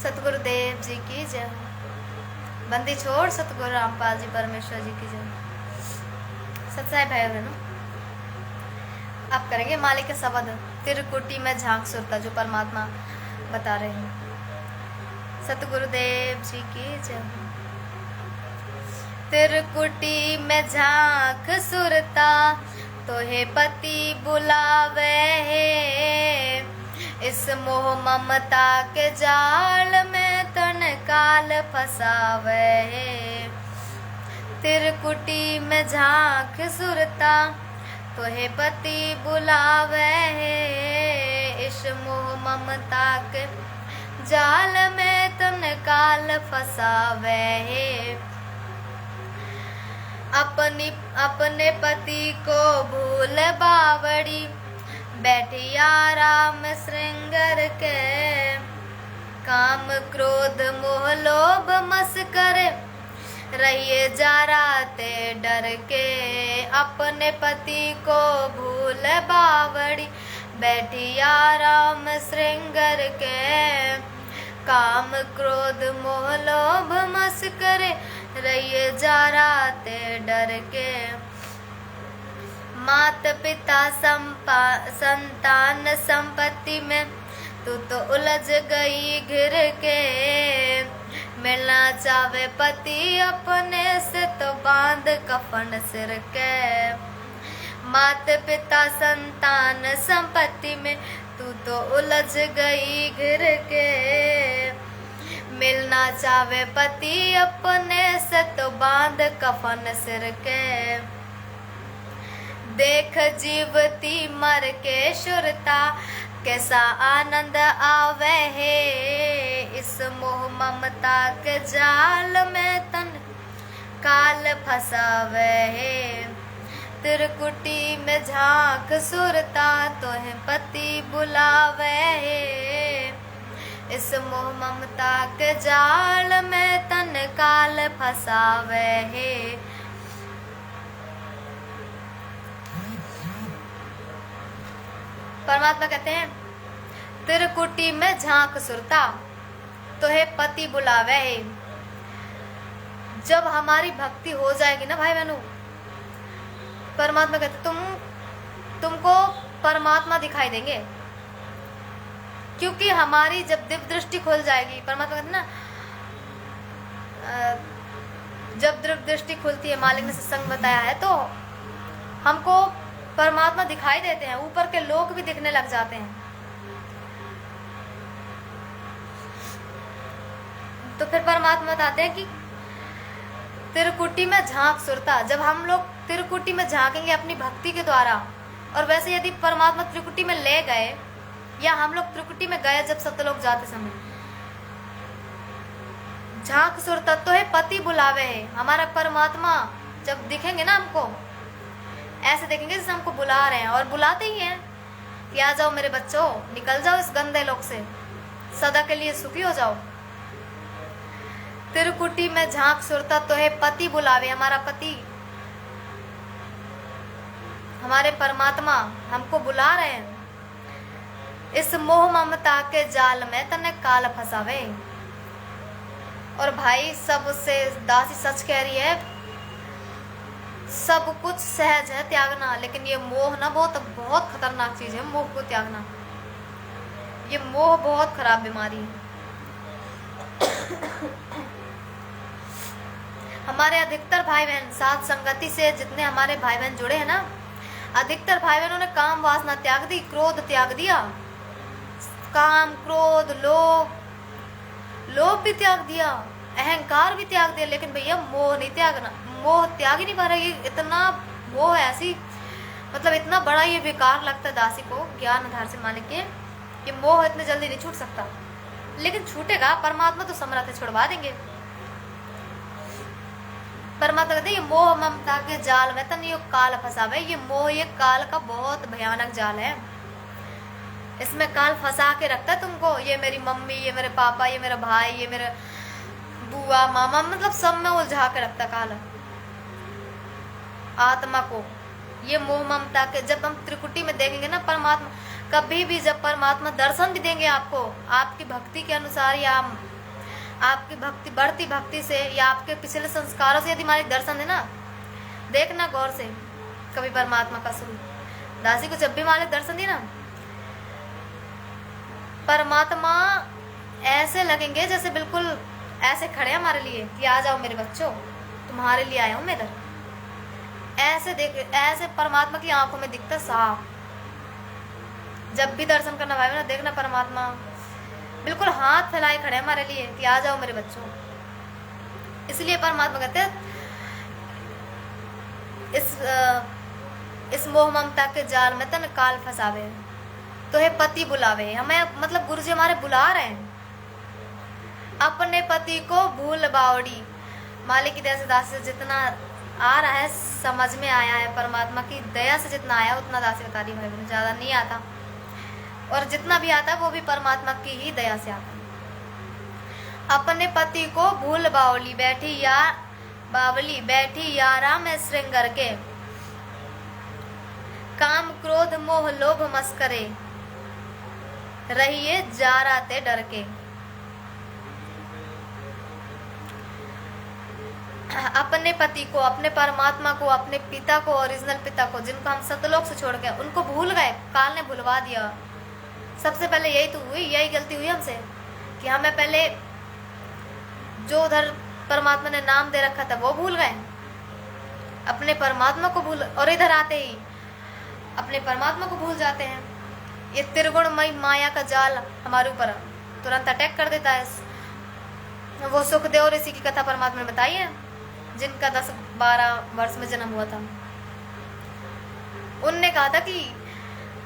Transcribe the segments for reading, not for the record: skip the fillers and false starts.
सतगुरुदेव जी की जय। बंदी छोड़ सतगुरु रामपाल जी परमेश्वर जी की जय। सत्साई भाई बहनों, अब करेंगे मालिक के शब्द त्रिकुटी में झांक सुरता, जो परमात्मा बता रहे हैं। सतगुरुदेव जी की जय। त्रिकुटी में झांक सुरता, तो हे पति बुलावे है। इस मोह ममता के जाल में तन काल फसावे है। त्रिकुटी में झांक सुरता, तो हे पति बुलावे है। इस मोह ममता के जाल में तन काल फसावे है। अपने पति को भूल बावड़ी, बैठी आराम श्रृंगार के। काम क्रोध मोह लोभ मस करे, रहिए जाराते डर के। अपने पति को भूल बावड़ी, बैठी आराम श्रृंगार के। काम क्रोध मोह लोभ मस करे, रहिए जाराते डर के। माता पिता संतान संपत्ति में तू तो उलझ गई घिर के। मिलना चावे पति अपने से, तो बांध कफन सिर के। माता पिता संतान संपत्ति में तू तो उलझ गई घिर के। मिलना चावे पति अपने से, तो बांध कफन सिर के। देख जीवती मर के शुरता, कैसा आनंद आवे है। इस मोह ममता के जाल में तन काल फसावे है। त्रिकुटी में झांक सुरता, तो है पति बुलावे है। इस मोह ममता के जाल में तन काल फसावे है। परमात्मा कहते हैं त्रिकुटी में झांक सुरता, तो है पति बुलावे है। जब हमारी भक्ति हो जाएगी ना भाई बहनों, परमात्मा कहते तुमको परमात्मा दिखाई देंगे। क्योंकि हमारी जब दिव्य दृष्टि खुल जाएगी, परमात्मा कहते ना, जब दिव्य दृष्टि खुलती है, मालिक ने सत्संग बताया है, तो हमको परमात्मा दिखाई देते हैं। ऊपर के लोग भी दिखने लग जाते हैं। तो फिर परमात्मा बताते हैं कि त्रिकुटी में झांक सुरता। जब हम लोग त्रिकुटी में झांकेंगे अपनी भक्ति के द्वारा, और वैसे यदि परमात्मा त्रिकुटी में ले गए, या हम लोग त्रिकुटी में गए जब सत्यलोक जाते समय, झांक सुरता, तो है पति बुलावे है। हमारा परमात्मा जब दिखेंगे ना हमको, ऐसे देखेंगे जैसे हमको बुला रहे हैं, और बुलाते ही हैं कि आ जाओ मेरे बच्चों, निकल जाओ इस गंदे लोक से, सदा के लिए सुखी हो जाओ। त्रिकुटी में झांक सुरता, तो है पति बुलावे। हमारा पति, हमारे परमात्मा हमको बुला रहे हैं। इस मोह ममता के जाल में तने काल फसावे। और भाई सब उससे दासी सच कह रही है, सब कुछ सहज है त्यागना, लेकिन ये मोह ना बहुत खतरनाक चीज है। मोह को त्यागना, ये मोह बहुत खराब बीमारी है। हमारे अधिकतर भाई बहन साथ संगति से, जितने हमारे भाई बहन जुड़े हैं ना, अधिकतर भाई बहनों ने काम वासना त्याग दी, क्रोध त्याग दिया, काम क्रोध लोभ भी त्याग दिया, अहंकार भी त्याग दिया, लेकिन भैया मोह नहीं त्यागना। मोह त्याग ही नहीं पा रहा। ये इतना मोह है, ऐसी मतलब इतना बड़ा ये विकार लगता है दासी को ज्ञान आधार से मालिक के। ये मोह इतने जल्दी नहीं छूट सकता, लेकिन छूटेगा। परमात्मा तो समर्थ है, छुड़वा देंगे। परमात्मा कहते हैं ये मोह ममता के जाल में तन ये काल फंसावे। ये मोह, ये काल का बहुत भयानक जाल है। इसमें काल फंसा के रखता है तुमको। ये मेरी मम्मी, ये मेरे पापा, ये मेरा भाई, ये मेरे बुआ मामा, मतलब सब में उलझा के रखता काल आत्मा को। ये मोह ममता के, जब हम त्रिकुटी में देखेंगे ना परमात्मा, कभी भी जब परमात्मा दर्शन भी देंगे आपको, आपकी भक्ति के अनुसार या आपकी भक्ति बढ़ती भक्ति से या आपके पिछले संस्कारों से यदि मालिक दर्शन है ना, देखना गौर से कभी परमात्मा का स्वरूप। दासी को जब भी मालिक दर्शन दी ना, परमात्मा ऐसे लगेंगे जैसे बिल्कुल ऐसे खड़े हैं हमारे लिए कि आ जाओ मेरे बच्चों, तुम्हारे लिए आया हूं मैं इधर। ऐसे देख, ऐसे परमात्मा की आंखों में दिखता साफ। जब भी दर्शन करना भाई ना, देखना परमात्मा बिल्कुल हाथ फैलाए खड़े हमारे लिए कि आ जाओ मेरे बच्चों। इसलिए परमात्मा कहते हैं इस मोह ममता के जाल में तन काल फंसावे, तो हे पति बुलावे। हमें मतलब गुरु जी हमारे बुला रहे हैं, अपने पति को भूल बावड़ी। मालिक की दया से दास से जितना आ रहा है, समझ में आया है, परमात्मा की दया से जितना आया उतना दासी बता रही भाई बहन, ज़्यादा नहीं आता। और जितना भी आता है वो भी परमात्मा की ही दया से आता है। अपने पति को भूल बावली बैठी यारा में श्रृंगार के, काम क्रोध मोह लोभ मस्करे रहिए जा राते डर के। अपने पति को, अपने परमात्मा को, अपने पिता को, ओरिजिनल पिता को, जिनको हम सतलोक से छोड़ गए, उनको भूल गए, काल ने भुलवा दिया। सबसे पहले यही तो हुई, यही गलती हुई हमसे कि हमें पहले जो उधर परमात्मा ने नाम दे रखा था वो भूल गए, अपने परमात्मा को भूल, और इधर आते ही अपने परमात्मा को भूल जाते हैं। ये त्रिगुणमयी माया का जाल हमारे ऊपर तुरंत अटैक कर देता है। वो सुखदेव और ऋषि की कथा परमात्मा ने बताई है, जिनका 10-12 वर्ष में जन्म हुआ था। उनने कहा था कि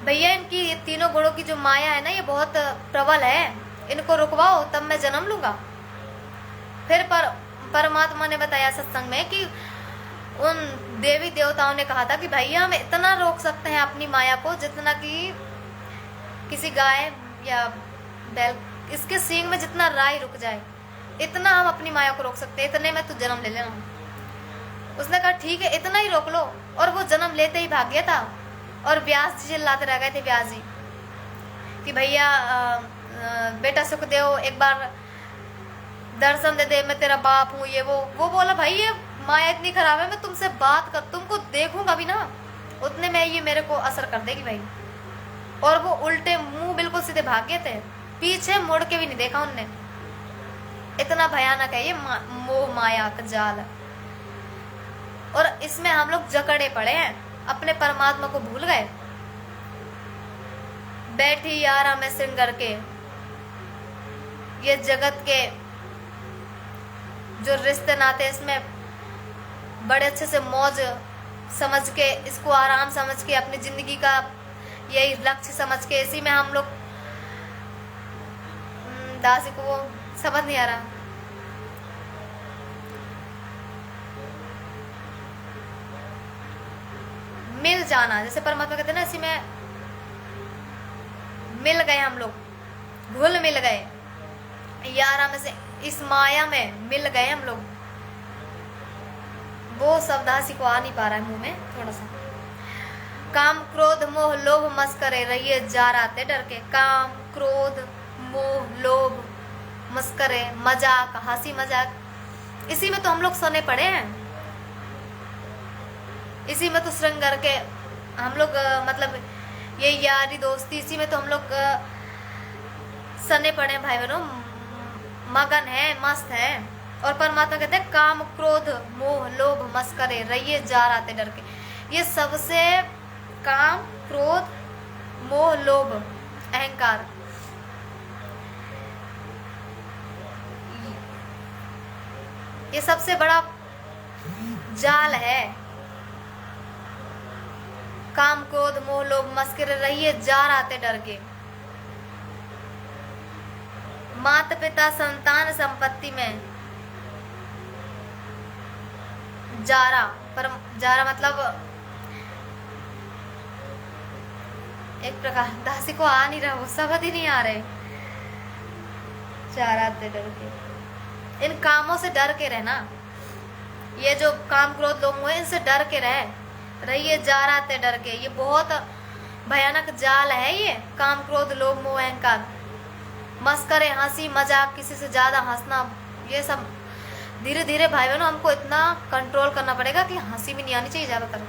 भैया इनकी ये तीनों गुणों की जो माया है ना, ये बहुत प्रबल है, इनको रुकवाओ तब मैं जन्म लूंगा। फिर परमात्मा ने बताया सत्संग में कि उन देवी देवताओं ने कहा था कि भैया हम इतना रोक सकते हैं अपनी माया को, जितना कि किसी गाय या बैल, इसके सींग में जितना राई रुक जाए, इतना हम अपनी माया को रोक सकते हैं, इतने में तू जन्म ले लेना। उसने कहा ठीक है, इतना ही रोक लो। और वो जन्म लेते ही भाग गया था। और व्यास जी चिल्लाते रह गए थे, व्यास जी, कि भैया बेटा सुखदेव एक बार दर्शन दे दे, मैं तेरा बाप हूँ, ये वो बोला भाई ये माया इतनी खराब है, मैं तुमसे बात कर, तुमको देखूंगा भी ना, उतने में ये मेरे को असर कर देगी भाई। और वो उल्टे मुंह बिल्कुल सीधे भाग गए थे, पीछे मुड़ के भी नहीं देखा उनने। इतना भयानक है ये मोह माया का जाल। और इसमें हम लोग जकड़े पड़े हैं, अपने परमात्मा को भूल गए। बैठी यारा में श्रृंगार के, ये जगत के जो रिश्ते नाते, इसमें बड़े अच्छे से मौज समझ के, इसको आराम समझ के, अपनी जिंदगी का यही लक्ष्य समझ के, इसी में हम लोग, दासी को वो समझ नहीं आ रहा। मिल जाना, जैसे परमात्मा कहते हैं ना, इसी में मिल गए हम लोग, घुल मिल गए यारा में से, इस माया में मिल गए हम लोग। वो सब दासी को आ नहीं पा रहा है मुंह में थोड़ा सा। काम क्रोध मोह लोभ मस्करे रहिए जा राते डर के। काम क्रोध मोह लोभ मस्करे, मजाक, हंसी मजाक, इसी में तो हम लोग सने पड़े हैं। इसी में तो श्रृंगार के हम लोग मतलब ये यारी दोस्ती, इसी में तो हम लोग सने पड़े हैं भाई बहनों, मगन है, मस्त है। और परमात्मा कहते हैं काम क्रोध मोह लोभ मस्करे रहिए जा राते डर के। ये सबसे काम क्रोध मोह लोभ अहंकार, ये सबसे बड़ा जाल है। काम क्रोध मोह लोभ मस्करे रहिए जा राते डर के। माता पिता संतान संपत्ति में जारा, पर जारा मतलब एक प्रकार, दासी को आ नहीं रहा, वो शब्द ही नहीं आ रहे। जा राते डर के, इन कामों से डर के रहना, ये जो काम क्रोध लोग हुए इनसे डर के रहिए जा राते डर के। ये बहुत भयानक जाल है ये, काम क्रोध लोभ मोह अहंकार, मस्करे हंसी मजाक, किसी से ज्यादा हंसना, ये सब धीरे धीरे भाई बहनों हमको इतना कंट्रोल करना पड़ेगा कि हंसी भी नहीं आनी चाहिए ज्यादातर।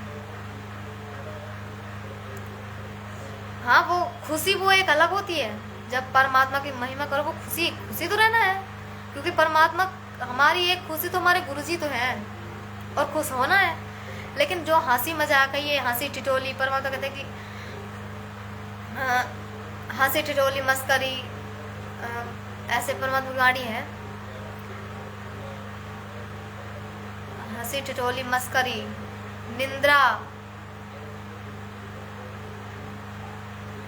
हाँ वो खुशी वो एक अलग होती है, जब परमात्मा की महिमा करो वो खुशी खुशी तो रहना है, क्योंकि परमात्मा हमारी एक खुशी तो हमारे गुरुजी तो हैं और खुश होना है। लेकिन जो हंसी मजाक है, ये हंसी टिटोली, परमात्मा कहते हैं कि हंसी टिटोली मस्करी, ऐसे परमात्मा की वाणी है, हंसी टिटोली मस्करी निंद्रा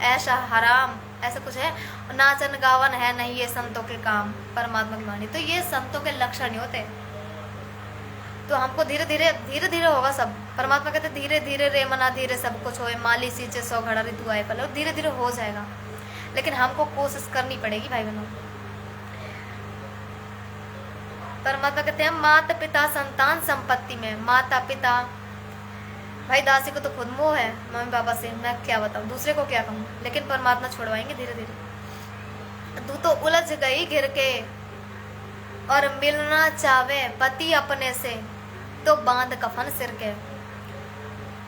ऐसा हराम, ऐसा कुछ है, नाचन गावन है नहीं ये संतों के काम, परमात्मा की वाणी। तो ये संतों के लक्षण नहीं होते। तो हमको धीरे धीरे होगा सब। परमात्मा कहते धीरे धीरे रे मना धीरे सब कुछ होए, माली सींचे 100 घड़ा ऋतु आए पल, धीरे धीरे हो जाएगा, लेकिन हमको कोशिश करनी पड़ेगी भाई बहनों। परमात्मा कहते हैं माता पिता संतान संपत्ति में, माता पिता भाई दासी को तो खुद मोह है मम्मी पापा से, मैं क्या बताऊं, दूसरे को क्या कहूँ, लेकिन परमात्मा छुड़वाएंगे धीरे धीरे। तू तो उलझ गई घिर के और मिलना चाहे पति अपने से, तो बांध कफन सिर के।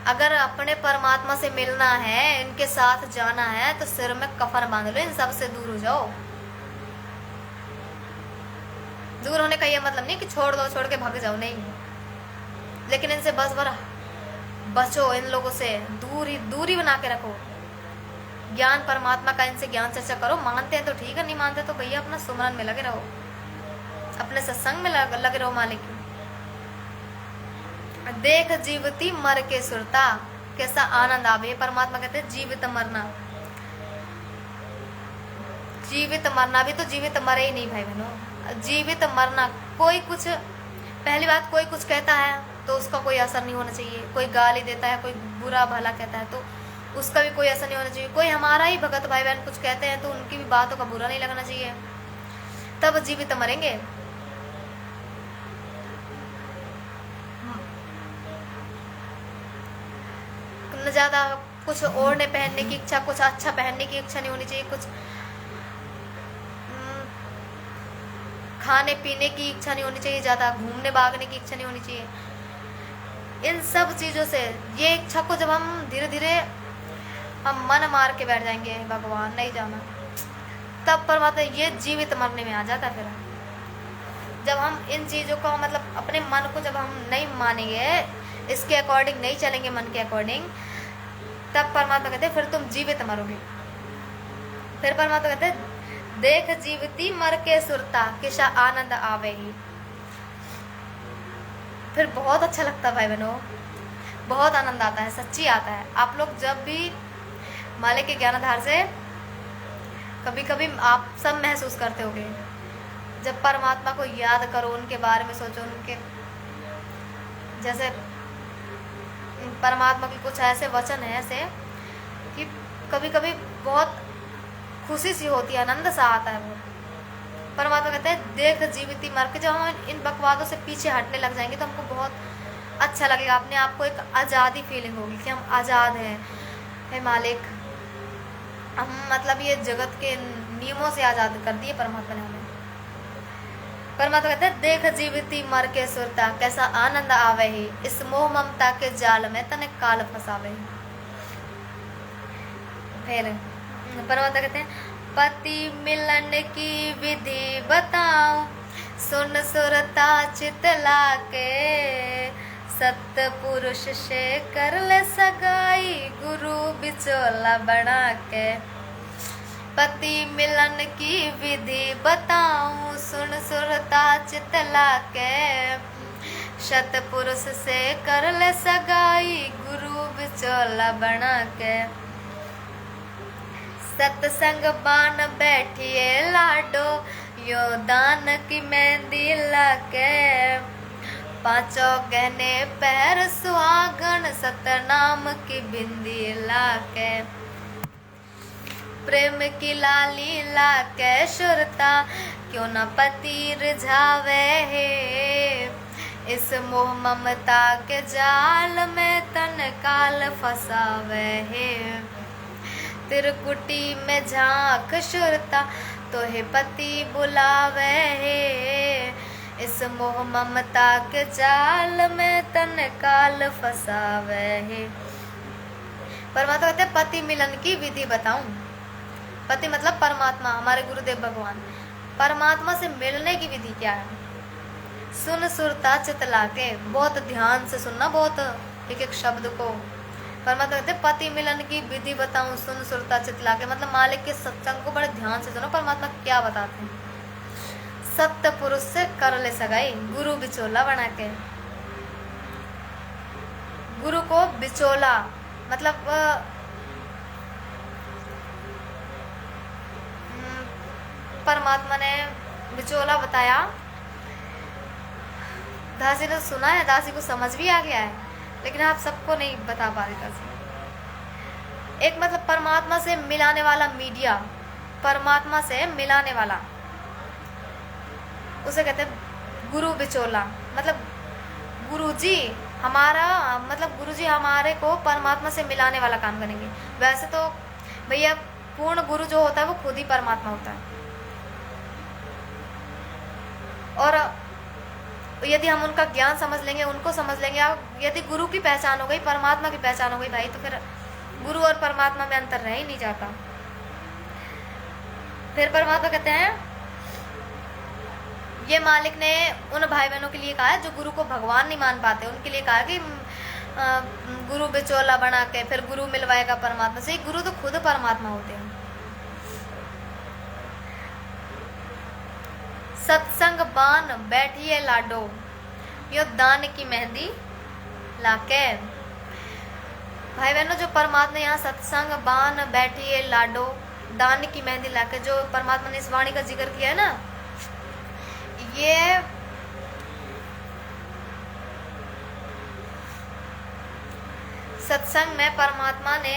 अगर अपने परमात्मा से मिलना है, इनके साथ जाना है, तो सिर में कफन बांध लो, इन सब से दूर हो जाओ। दूर होने का ये मतलब नहीं कि छोड़ दो, छोड़ के भाग जाओ, नहीं, लेकिन इनसे बस भरा बचो, इन लोगों से दूरी बना के रखो। ज्ञान परमात्मा का, इनसे ज्ञान चर्चा करो, मानते हैं तो ठीक है, नहीं मानते तो भैया अपना सुमरन में लगे रहो, अपने सत्संग में लगे रहो मालिक। देख जीवती मर के सुरता, कैसा आनंद आवे। परमात्मा कहते हैं जीवित मरना, जीवित मरना भी तो जीवित मरे ही नहीं भाई बहनों, जीवित मरना। कोई कुछ, पहली बात कोई कुछ कहता है तो उसका कोई असर नहीं होना चाहिए, कोई गाली देता है, कोई बुरा भला कहता है तो उसका भी कोई असर नहीं होना चाहिए, कोई हमारा ही भगत भाई बहन कुछ कहते हैं तो उनकी भी बातों का बुरा नहीं लगना चाहिए, तब जीवित मरेंगे। न ज्यादा कुछ ओढ़ने पहनने की इच्छा, कुछ अच्छा पहनने की इच्छा नहीं होनी चाहिए, कुछ खाने पीने की इच्छा नहीं होनी चाहिए, ज्यादा घूमने भागने की इच्छा नहीं होनी चाहिए। इन सब चीजों से ये इच्छा को जब हम धीरे धीरे हम मन मार के बैठ जाएंगे, भगवान नहीं जाना, तब परमात्मा ये जीवित मरने में आ जाता है। फिर जब हम इन चीजों को मतलब अपने मन को जब हम नहीं मानेंगे, इसके अकॉर्डिंग नहीं चलेंगे, मन के अकॉर्डिंग, तब परमात्मा कहते हैं फिर तुम जीवित मरोगे। फिर परमात्मा कहते हैं देख जीवती मर के सुरता, किसा आनंद आवे ही। फिर बहुत अच्छा लगता है भाई बहनों, बहुत आनंद आता है, सच्ची आता है। आप लोग जब भी मालिक के ज्ञानाधार से कभी कभी आप सब महसूस करते होंगे, जब परमात्मा को याद करो, उनके बारे में सोचो, उनके जैसे परमात्मा के कुछ ऐसे वचन हैं ऐसे कि कभी कभी बहुत खुशी सी होती है, आनंद सा आता है। वो परमात्मा कहते हैं देख जीविती मर के। जब हम इन बकवादों से पीछे हटने लग जाएंगे तो हमको बहुत अच्छा लगेगा, अपने आप को एक आज़ादी फीलिंग होगी कि हम आज़ाद हैं, हे मालिक, हम मतलब ये जगत के नियमों से आज़ाद कर दिए परमात्मा ने हमें। परमात्मा कहते हैं देख जीविती मर के सुरता, कैसा आनंद आवे ही, इस मोह ममता के जाल में तने काल फंसावे ही। फिर परमात्मा कहते हैं पति मिलन की विधि बताओ, सुन सुरता चितला के, सत्य पुरुष से कर ले सगाई, गुरु बिचौला बना के। पति मिलन की विधि बताऊं, सुन सुरता चितला के, सत पुरुष से कर ले सगाई, गुरु बिचौला बना के। सत्संग बान बैठिए लाडो, यो दान की मेहंदी लाके, पांचों गहने पैर सुहागन, सतनाम की बिंदी लाके। प्रेम की लाली लाके सुरता, क्यों न पति रिझावे है, इस मोह ममता के जाल में तन काल फसावे है। त्रिकुटी में झांक सुरता, तो हे पति बुलावे हे। इस मोह ममता के जाल में तन काल फसावे हे। परमात्मा कहते पति मिलन की विधि बताऊं। पति मतलब परमात्मा, हमारे गुरुदेव भगवान। परमात्मा से मिलने की विधि क्या है? सुन सुरता चितला के, बहुत ध्यान से सुनना, बहुत एक एक शब्द को। परमात्मा कहते पति मिलन की विधि बताऊं, सुन सुरता चितला के, मतलब मालिक के सत्संग को बड़े ध्यान से सुनो। परमात्मा क्या बताते हैं? सत्य पुरुष से कर ले सगाई, गुरु बिचोला बना के। गुरु को बिचोला मतलब परमात्मा ने बिचोला बताया। दासी ने सुना है, दासी को समझ भी आ गया है, लेकिन आप सबको नहीं बता पा रहे दासी। एक मतलब परमात्मा से मिलाने वाला मीडिया, परमात्मा से मिलाने वाला, उसे कहते हैं गुरु बिचोला। मतलब गुरुजी हमारा, मतलब गुरुजी हमारे को परमात्मा से मिलाने वाला काम करेंगे। वैसे तो भैया पूर्ण गुरु जो होता है वो खुद ही परमात्मा होता है। और यदि हम उनका ज्ञान समझ लेंगे, उनको समझ लेंगे, यदि गुरु की पहचान हो गई, परमात्मा की पहचान हो गई भाई, तो फिर गुरु और परमात्मा में अंतर रह ही नहीं जाता। फिर परमात्मा कहते हैं, ये मालिक ने उन भाई बहनों के लिए कहा है जो गुरु को भगवान नहीं मान पाते, उनके लिए कहा कि गुरु बिचौला बना के फिर गुरु मिलवाएगा परमात्मा से। गुरु तो खुद परमात्मा होते हैं। सत्संग बान बैठिए लाडो, यो दान की मेहंदी लाके। भाई बहनों, जो परमात्मा यहाँ सत्संग बान बैठिए लाडो, दान की मेहंदी लाके, जो परमात्मा ने इस वाणी का जिक्र किया है ना, ये सत्संग में परमात्मा ने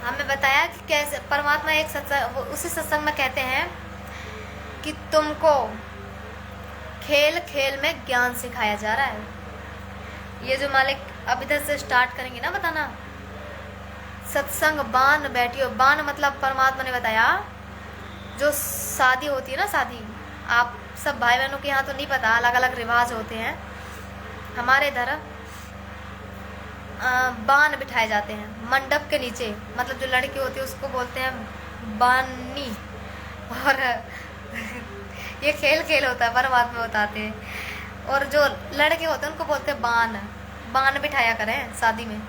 हमें बताया कि कैसे परमात्मा एक सत्संग, उसी सत्संग में कहते हैं कि तुमको खेल खेल में ज्ञान सिखाया जा रहा है। ये जो मालिक अब इधर से स्टार्ट करेंगे ना बताना, सत्संग बान बैठियो। बान मतलब परमात्मा ने बताया जो शादी होती है ना, शादी, आप सब भाई बहनों के यहाँ तो नहीं पता, अलग अलग रिवाज होते हैं। हमारे इधर बान बिठाए जाते हैं मंडप के नीचे, मतलब जो लड़की होती है उसको बोलते हैं बानी। और ये खेल खेल होता है, परमात्मा बताते हैं। और जो लड़के होते हैं उनको बोलते हैं बान। बान बिठाया करें शादी में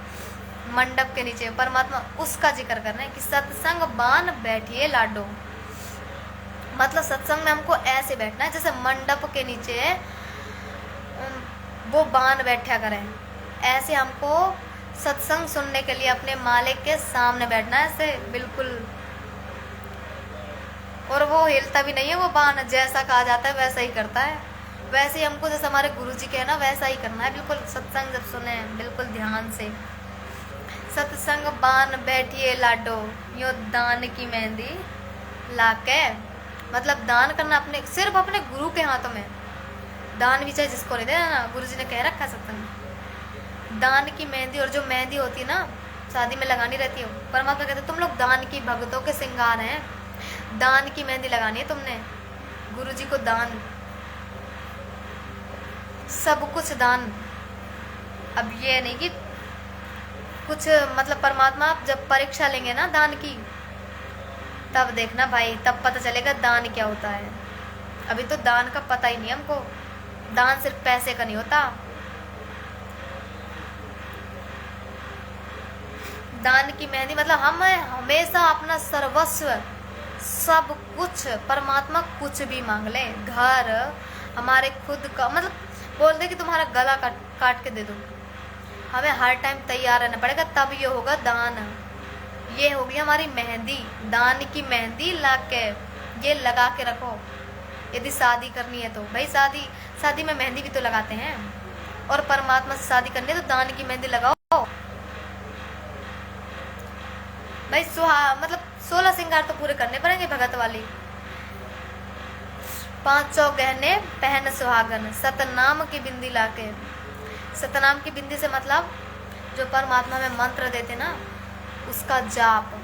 मंडप के नीचे। परमात्मा उसका जिक्र कर रहे हैं कि सत्संग बान बैठिए लाडो, मतलब सत्संग में हमको ऐसे बैठना है जैसे मंडप के नीचे वो बान बैठा करें। ऐसे हमको सत्संग सुनने के लिए अपने मालिक के सामने बैठना है, ऐसे बिल्कुल। और वो हिलता भी नहीं है, वो बान जैसा कहा जाता है वैसा ही करता है। वैसे ही हमको जैसे हमारे गुरुजी के है ना, वैसा ही करना है बिल्कुल। सत्संग जब सुने बिल्कुल ध्यान से, सत्संग बान बैठिए लाडो, यो दान की मेहंदी लाके, मतलब दान करना अपने, सिर्फ अपने गुरु के हाथों में। दान भी चाहे जिसको नहीं देना ना, गुरुजी ने कह रखा सत्संग में दान की मेहंदी। और जो मेहंदी होती है ना शादी में लगानी रहती है, परमात्मा कहते तुम लोग दान की भक्तों के श्रृंगार हैं, दान की मेहंदी लगानी है तुमने। गुरुजी को दान, सब कुछ दान। अब ये नहीं कि कुछ, मतलब परमात्मा जब परीक्षा लेंगे ना दान की, तब देखना भाई, तब पता चलेगा दान क्या होता है। अभी तो दान का पता ही नहीं हमको। दान सिर्फ पैसे का नहीं होता। दान की मेहंदी मतलब हम हमेशा अपना सर्वस्व, सब कुछ, परमात्मा कुछ भी मांग ले, घर हमारे खुद का, मतलब बोल दे कि तुम्हारा गला काट के दे दो, हमें हर टाइम तैयार रहना पड़ेगा, तब ये होगा दान। ये होगी हमारी मेहंदी, दान की मेहंदी लाके ये लगा के रखो। यदि शादी करनी है तो भाई शादी में मेहंदी भी तो लगाते हैं, और परमात्मा से शादी करनी है तो दान की मेहंदी लगाओ भाई। मतलब 16 श्रृंगार तो पूरे करने पड़ेंगे भगत वाली। 500 गहने पहन सुहागन, सतनाम की बिंदी लाके। सतनाम की बिंदी से मतलब जो परमात्मा में मंत्र देते ना, उसका जाप,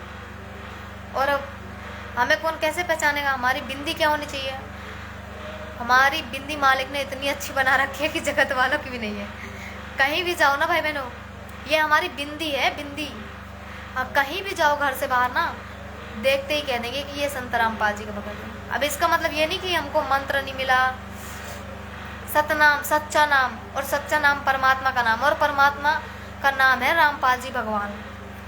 और अब हमें कौन कैसे पहचानेगा? हमारी बिंदी क्या होनी चाहिए? हमारी बिंदी मालिक ने इतनी अच्छी बना रखी है कि जगत वालों की भी नहीं है। कहीं भी जाओ ना भाई बहनों, ये हमारी बिंदी है, बिंदी। अब कहीं भी जाओ घर से बाहर ना, देखते ही कह देंगे कि ये संत रामपाल जी का भगत है। अब इसका मतलब ये नहीं कि हमको मंत्र नहीं मिला, सतनाम सच्चा नाम, और सच्चा नाम परमात्मा का नाम, और परमात्मा का नाम है रामपाल जी भगवान।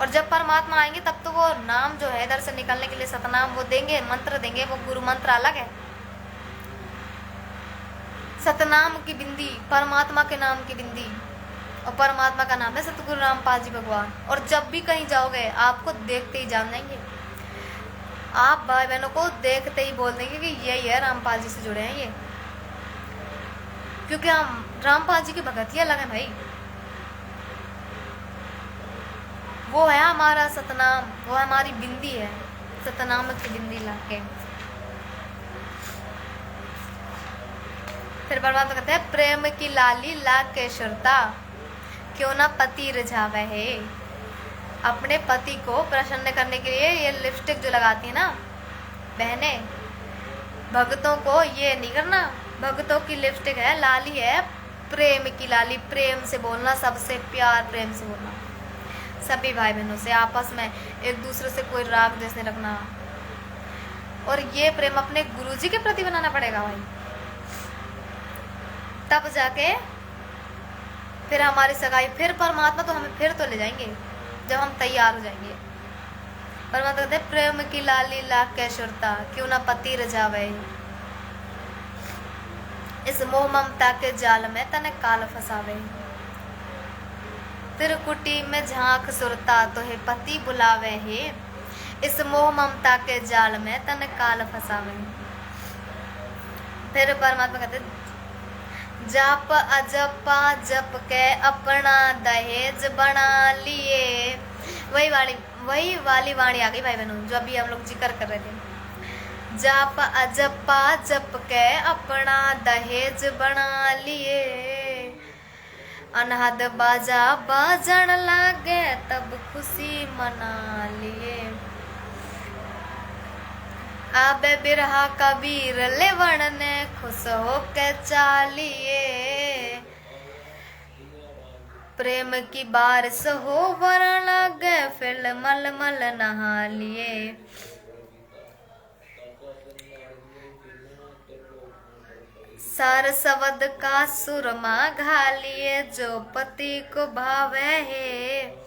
और जब परमात्मा आएंगे तब तो वो नाम जो है इधर से निकलने के लिए सतनाम वो देंगे, मंत्र देंगे, वो गुरु मंत्र अलग है। सतनाम की बिंदी, परमात्मा के नाम की बिंदी, और परमात्मा का नाम है सतगुरु रामपाल जी भगवान। और जब भी कहीं जाओगे आपको देखते ही जान जाएंगे, आप भाई बहनों को देखते ही बोल देंगे कि यही है, रामपाल जी से जुड़े हैं ये, क्योंकि हम रामपाल जी की भगत ही अलग है भाई। वो है हमारा सतनाम, वो हमारी बिंदी है, सतनाम की बिंदी लाके। फिर परमात्मा कहते हैं प्रेम की लाली ला के सुरता, क्यों ना पति रिझावे है। अपने पति को प्रसन्न करने के लिए ये लिपस्टिक जो लगाती है ना बहने, भक्तों को ये नहीं करना। भक्तों की लिपस्टिक है, लाली है, प्रेम की लाली, प्रेम से बोलना, सबसे प्यार प्रेम से बोलना, सभी भाई बहनों से आपस में एक दूसरे से कोई राग द्वेष नहीं रखना। और ये प्रेम अपने गुरुजी के प्रति बनाना पड़ेगा भाई, तब जाके फिर हमारी सगाई, फिर परमात्मा तो हमें फिर तो ले जाएंगे जब हम तैयार हो जाएंगे। परमात्मा कहते हैं प्रेम की लाली ला के सुरता, क्यों ना पति रजावे। इस मोह ममता के जाल में तने काल फसावे। त्रिकुटी में झांक सुरता तो है पति बुलावे है। इस मोह ममता के जाल में तने काल फसावे। फिर परमात्मा कहते जाप अजपा जप के अपना दहेज बना लिए। वही वाली वाणी आ गई भाई बहनों जो अभी हम लोग जिक्र कर रहे थे। जाप अजपा जप के अपना दहेज बना लिए। अनहद बाजा बाजन लागे तब खुशी मना लिए। आबे बिरहा कबीर लेवण ने खुश होके चालिए। प्रेम की बारिश हो वरण लागे फिर मल मल नहा लिए। सार सवद का सुरमा घालिए जो पति को भावे है।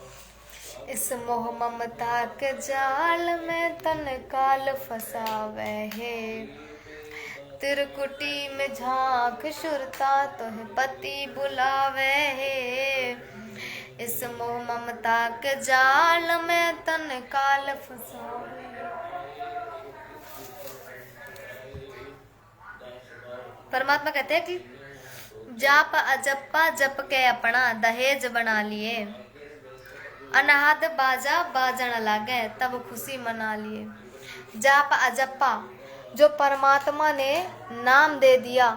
इस मोह ममता के जाल में तन काल फसावे है। त्रिकुटी में झांक सुरता तो है पति बुलावे है। इस मोह ममता के जाल में तन काल फसावे। परमात्मा कहते हैं कि जाप अजप्पा जप के अपना दहेज बना लिए। अनहद बाजा बाजन लागे तब खुशी मना लिए। जाप अजप्पा जो परमात्मा ने नाम दे दिया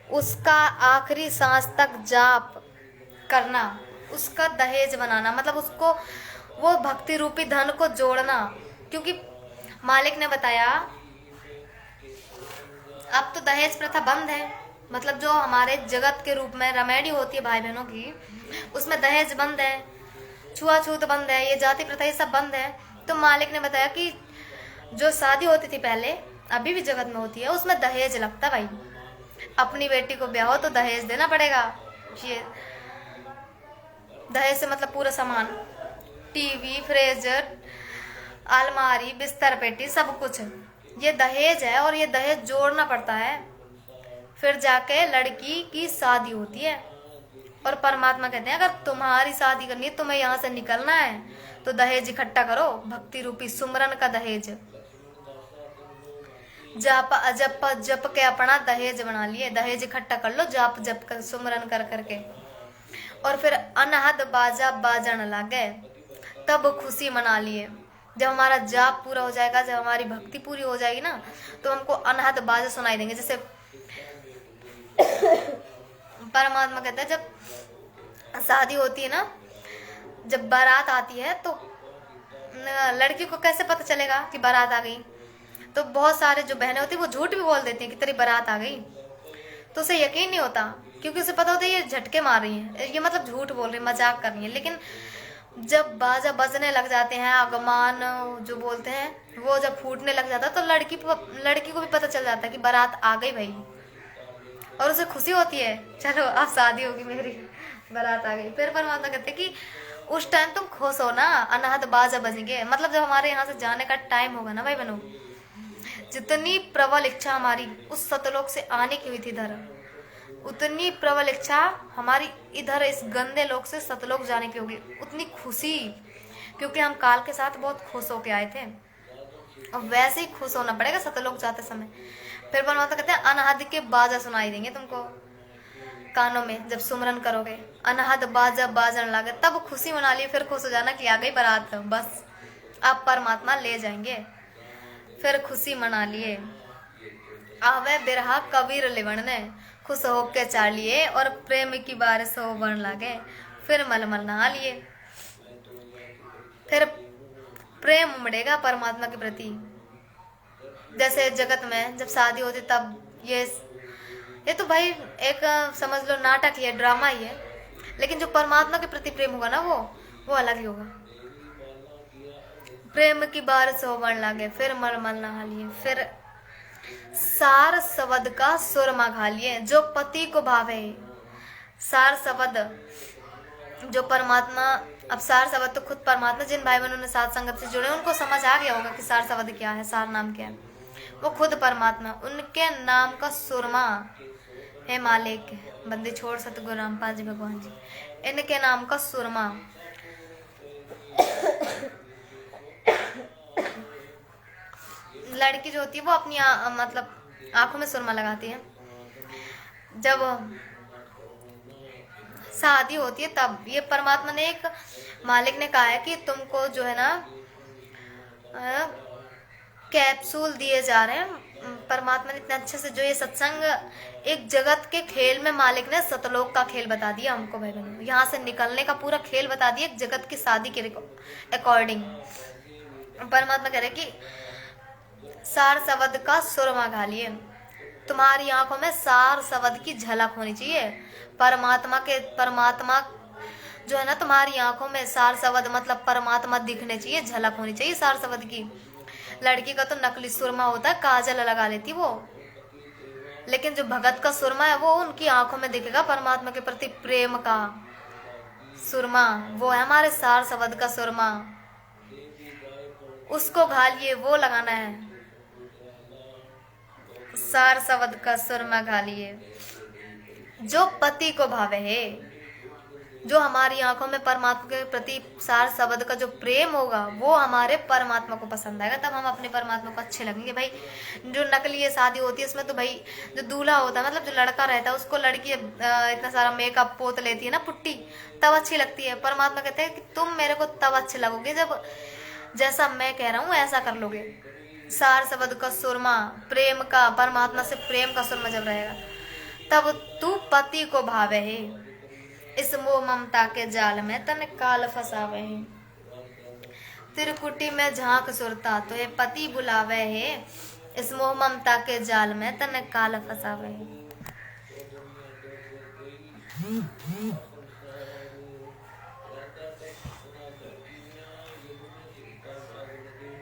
उसका आखिरी सांस तक जाप करना, उसका दहेज बनाना, मतलब उसको वो भक्ति रूपी धन को जोड़ना। क्योंकि मालिक ने बताया अब तो दहेज प्रथा बंद है, मतलब जो हमारे जगत के रूप में रमेडी होती है भाई बहनों की, उसमें दहेज बंद है, छुआछूत बंद है, ये जाति प्रथा ये सब बंद है। तो मालिक ने बताया कि जो शादी होती थी पहले, अभी भी जगत में होती है, उसमें दहेज लगता भाई। अपनी बेटी को ब्याह हो तो दहेज देना पड़ेगा। ये दहेज से मतलब पूरा सामान, टीवी, फ्रिज, अलमारी, बिस्तर पेटी, सब कुछ ये दहेज है। और ये दहेज जोड़ना पड़ता है, फिर जाके लड़की की शादी होती है। और परमात्मा कहते हैं अगर तुम्हारी शादी करनी है, तुम्हें यहाँ से निकलना है तो दहेज इकट्ठा करो, भक्ति रूपी सुमरन का दहेज। जाप अजप जप के अपना दहेज बना लिए, दहेज इकट्ठा कर लो जाप जप कर सुमरन कर करके। और फिर अनहद बाजा बाजन लागे तब खुशी मना लिए। जब हमारा जाप पूरा हो जाएगा, जब हमारी भक्ति पूरी हो जाएगी ना, तो हमको अनहद बाजा सुनाई देंगे। जैसे परमात्मा कहता है जब शादी होती है ना, जब बारात आती है तो लड़की को कैसे पता चलेगा कि बारात आ गई? तो बहुत सारे जो बहनें होती है वो झूठ भी बोल देती हैं कि तेरी बारात आ गई, तो उसे यकीन नहीं होता, क्योंकि उसे पता होता है ये झटके मार रही हैं, ये मतलब झूठ बोल रही है, मजाक कर रही है। लेकिन जब बाजा बजने लग जाते हैं, आगमान जो बोलते हैं वो जब फूटने लग जाता है, तो लड़की को भी पता चल जाता है कि बारात आ गई भाई, और उसे खुशी होती है, चलो अब शादी होगी मेरी, बारात आ गई। फिर परमात्मा कहते हैं कि उस टाइम तुम खुश हो ना, अनहद बाजा बजेंगे, मतलब जब हमारे यहाँ से जाने का टाइम होगा ना भाई बहनों, जितनी प्रबल इच्छा हमारी उस सतलोक से आने की हुई थी इधर, उतनी प्रबल इच्छा हमारी इधर इस गंदे लोक से सतलोक जाने की होगी, उतनी खुशी, क्योंकि हम काल के साथ बहुत खुश होके आए थे, और वैसे ही खुश होना पड़ेगा सतलोक जाते समय। फिर परमात्मा कहते हैं अनहद के बाजा सुनाई देंगे तुमको कानों में, जब सुमरन करोगे अनहद बाजा बाजन लागे, तब खुशी मना ली, फिर खुश हो जाना कि आ गई बारात, बस आप परमात्मा ले जाएंगे। फिर खुशी मना लिए, आवे बिरहा कबीर लिवण ने, खुश होके चार लिए, और प्रेम की बारिश हो बन लागे, फिर मलमल नहा लिए। फिर प्रेम उमड़ेगा परमात्मा के प्रति। जैसे जगत में जब शादी होती तब ये तो भाई एक समझ लो नाटक ही है, ड्रामा ही है, लेकिन जो परमात्मा के प्रति प्रेम होगा ना वो अलग ही होगा। प्रेम की बारिश हो बन लागे, फिर मलमल नहा लिए, फिर सार सवद का सुरमा खा लिए, जो पति को भावे। सार सवद जो परमात्मा, अब सार सवद तो खुद परमात्मा, जिन भाई बहनों ने साथ संगत से जुड़े उनको समझ आ गया होगा कि सार सवद क्या है, सार नाम क्या है, वो खुद परमात्मा, उनके नाम का सुरमा है मालिक, बंदी छोड़ सतगुरु रामपाल जी भगवान जी, इनके नाम का सुरमा। लड़की जो होती है वो अपनी मतलब आंखों में सुरमा लगाती है, जब शादी होती है तब। ये परमात्मा ने एक मालिक ने कहा है कि तुमको जो है ना कैप्सूल दिए जा रहे हैं, परमात्मा ने इतने अच्छे से जो ये सत्संग, एक जगत के खेल में मालिक ने सतलोक का खेल बता दिया हमको भाई बहनों, यहाँ से निकलने का पूरा खेल बता दिया एक जगत की शादी के अकॉर्डिंग। परमात्मा कह रहे कि सार सवद का सुरमा खा लिए, तुम्हारी आंखों में सार सवद की झलक होनी चाहिए, परमात्मा जो है ना तुम्हारी आंखों में सार सवद मतलब परमात्मा दिखने चाहिए, झलक होनी चाहिए सार सवद की। लड़की का तो नकली सुरमा होता है, काजल लगा लेती वो, लेकिन जो भगत का सुरमा है वो उनकी आंखों में दिखेगा, परमात्मा के प्रति प्रेम का सुरमा, वो है हमारे सार सवद का सुरमा, उसको घालिए, वो लगाना है, सार सवद का सुरमा घालिए, जो पति को भावे है। जो हमारी आंखों में परमात्मा के प्रति सार शब्द का जो प्रेम होगा वो हमारे परमात्मा को पसंद आएगा, तब हम अपने परमात्मा को अच्छे लगेंगे। भाई जो नकली ये शादी होती है इसमें तो भाई जो दूल्हा होता है मतलब जो लड़का रहता है उसको लड़की इतना सारा मेकअप पोत लेती है ना पुट्टी, तब अच्छी लगती है। परमात्मा कहते हैं कि तुम मेरे को तब अच्छे लगोगे जब जैसा मैं कह रहा हूँ ऐसा कर लोगे। सार शब्द का सुरमा प्रेम का, परमात्मा से प्रेम का सुरमा जब रहेगा तब तू पति को भावे है, इस मोह ममता के जाल में तन काल फसावे है। त्रिकुटी में झांक सुरता तो ये पति बुलावे है, इस मोह ममता के जाल में तन काल फसावे है।